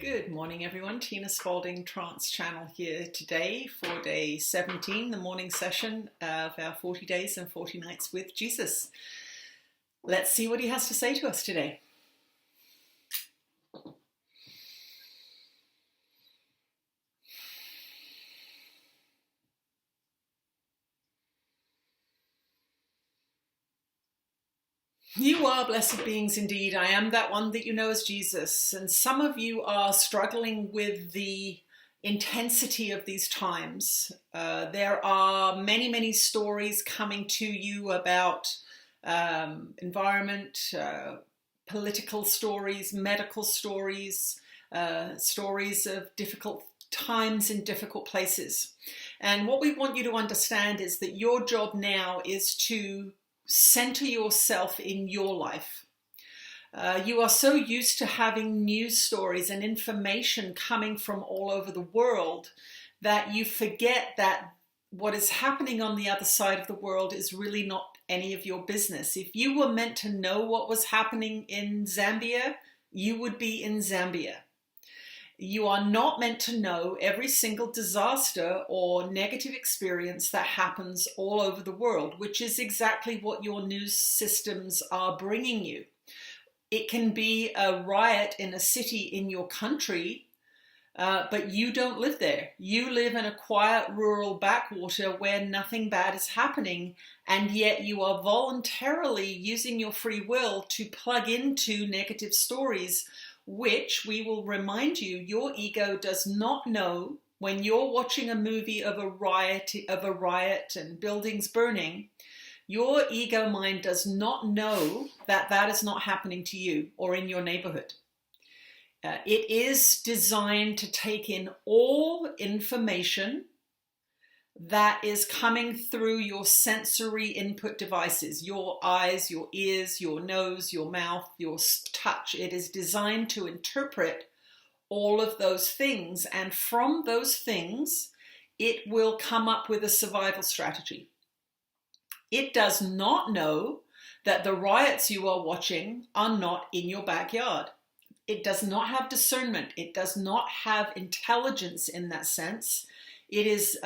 Good morning, everyone. Tina Spalding Trance Channel here today for day 17, the morning session of our 40 days and 40 nights with Jesus. Let's see what he has to say to us today. You are blessed beings indeed. I am that one that you know as Jesus. And some of you are struggling with the intensity of these times. There are many stories coming to you about environment, political stories, medical stories, stories of difficult times in difficult places. And what we want you to understand is that your job now is to center yourself in your life. You are so used to having news stories and information coming from all over the world that you forget that what is happening on the other side of the world is really not any of your business. If you were meant to know what was happening in Zambia, you would be in Zambia. You are not meant to know every single disaster or negative experience that happens all over the world, which is exactly what your news systems are bringing you. It can be a riot in a city in your country, but you don't live there. You live in a quiet rural backwater where nothing bad is happening, and yet you are voluntarily using your free will to plug into negative stories, which we will remind you, your ego does not know. When you're watching a movie of a riot and buildings burning, your ego mind does not know that that is not happening to you or in your neighborhood. It is designed to take in all information that is coming through your sensory input devices, your eyes, your ears, your nose, your mouth, your touch. It is designed to interpret all of those things, and from those things, it will come up with a survival strategy. It does not know that the riots you are watching are not in your backyard. It does not have discernment. It does not have intelligence in that sense. It is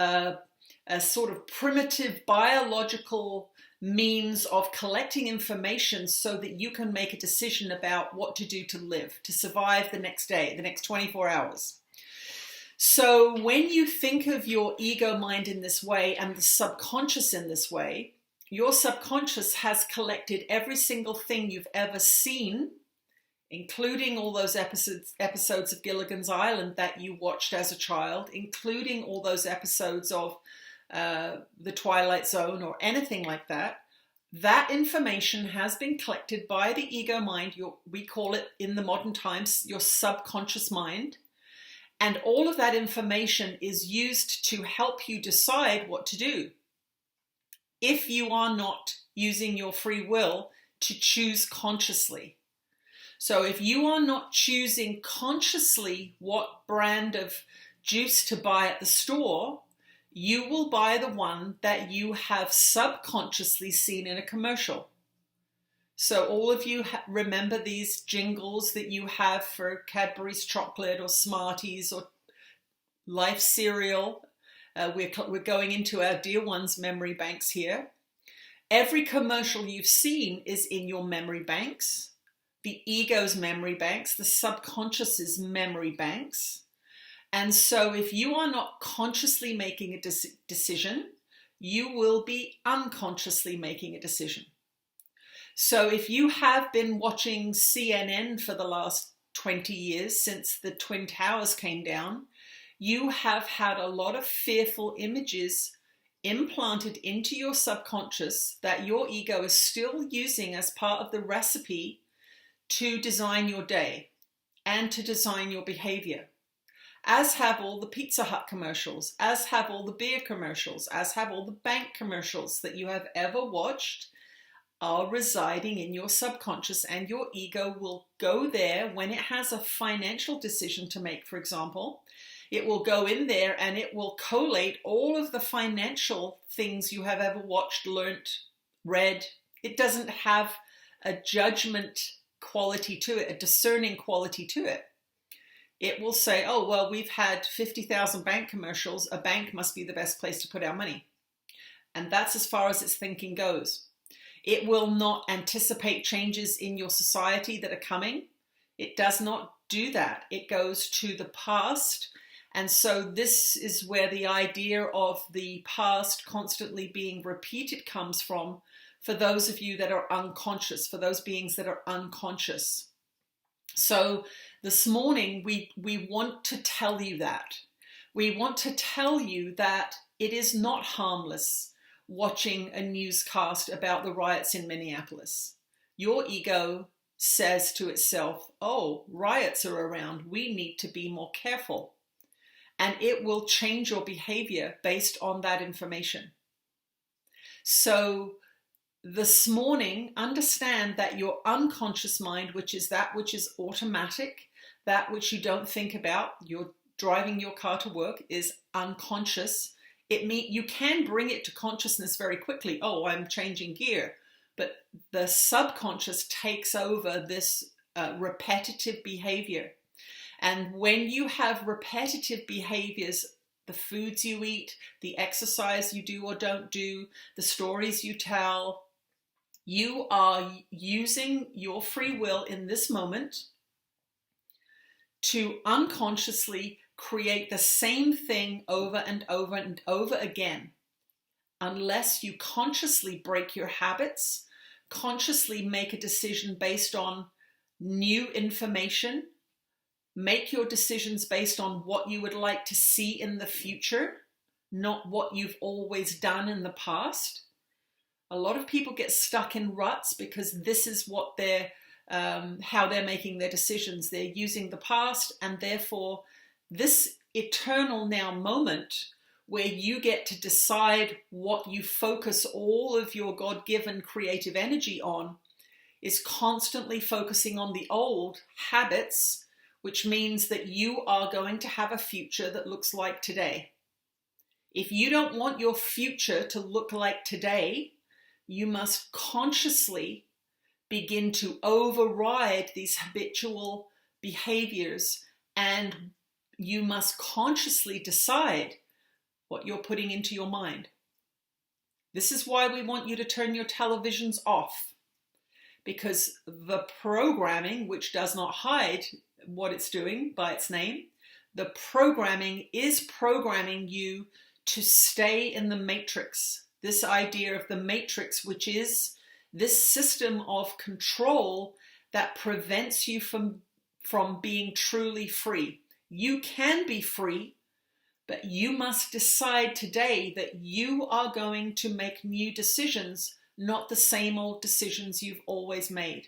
a sort of primitive biological means of collecting information so that you can make a decision about what to do to live, to survive the next day, the next 24 hours. So when you think of your ego mind in this way and the subconscious in this way, your subconscious has collected every single thing you've ever seen, including all those episodes of Gilligan's Island that you watched as a child, including all those episodes of The Twilight Zone or anything like that. That information has been collected by the ego mind. We call it in the modern times your subconscious mind. And all of that information is used to help you decide what to do if you are not using your free will to choose consciously. So if you are not choosing consciously what brand of juice to buy at the store, you will buy the one that you have subconsciously seen in a commercial. So all of you remember these jingles that you have for Cadbury's chocolate or Smarties or Life cereal. We're going into our dear ones' memory banks here. Every commercial you've seen is in your memory banks, the ego's memory banks, the subconscious's memory banks. And so if you are not consciously making a decision, you will be unconsciously making a decision. So if you have been watching CNN for the last 20 years since the Twin Towers came down, you have had a lot of fearful images implanted into your subconscious that your ego is still using as part of the recipe to design your day and to design your behavior. As have all the Pizza Hut commercials, as have all the beer commercials, as have all the bank commercials that you have ever watched are residing in your subconscious, and your ego will go there when it has a financial decision to make, for example. It will go in there and it will collate all of the financial things you have ever watched, learnt, read. It doesn't have a judgment quality to it, a discerning quality to it. It will say, oh, well, we've had 50,000 bank commercials. A bank must be the best place to put our money. And that's as far as its thinking goes. It will not anticipate changes in your society that are coming. It does not do that. It goes to the past. And so this is where the idea of the past constantly being repeated comes from, for those of you that are unconscious, for those beings that are unconscious. So this morning, we want to tell you that. We want to tell you that it is not harmless watching a newscast about the riots in Minneapolis. Your ego says to itself, oh, riots are around. We need to be more careful. And it will change your behavior based on that information. So this morning, understand that your unconscious mind, which is that which is automatic, that which you don't think about, you're driving your car to work, is unconscious. It means you can bring it to consciousness very quickly. Oh, I'm changing gear. But the subconscious takes over this repetitive behavior. And when you have repetitive behaviors, the foods you eat, the exercise you do or don't do, the stories you tell, you are using your free will in this moment to unconsciously create the same thing over and over and over again. Unless you consciously break your habits, consciously make a decision based on new information, make your decisions based on what you would like to see in the future, not what you've always done in the past. A lot of people get stuck in ruts because this is what how they're making their decisions. They're using the past, and therefore this eternal now moment where you get to decide what you focus all of your God-given creative energy on is constantly focusing on the old habits, which means that you are going to have a future that looks like today. If you don't want your future to look like today, you must consciously begin to override these habitual behaviors, and you must consciously decide what you're putting into your mind. This is why we want you to turn your televisions off, because the programming, which does not hide what it's doing by its name, the programming is programming you to stay in the matrix. This idea of the matrix, which is this system of control that prevents you from being truly free. You can be free, but you must decide today that you are going to make new decisions, not the same old decisions you've always made.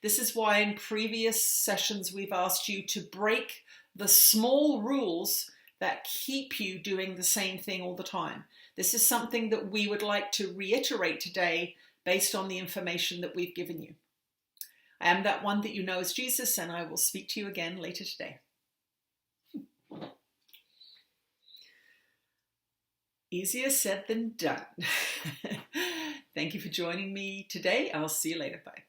This is why in previous sessions we've asked you to break the small rules that keep you doing the same thing all the time. This is something that we would like to reiterate today based on the information that we've given you. I am that one that you know as Jesus, and I will speak to you again later today. Easier said than done. Thank you for joining me today. I'll see you later. Bye.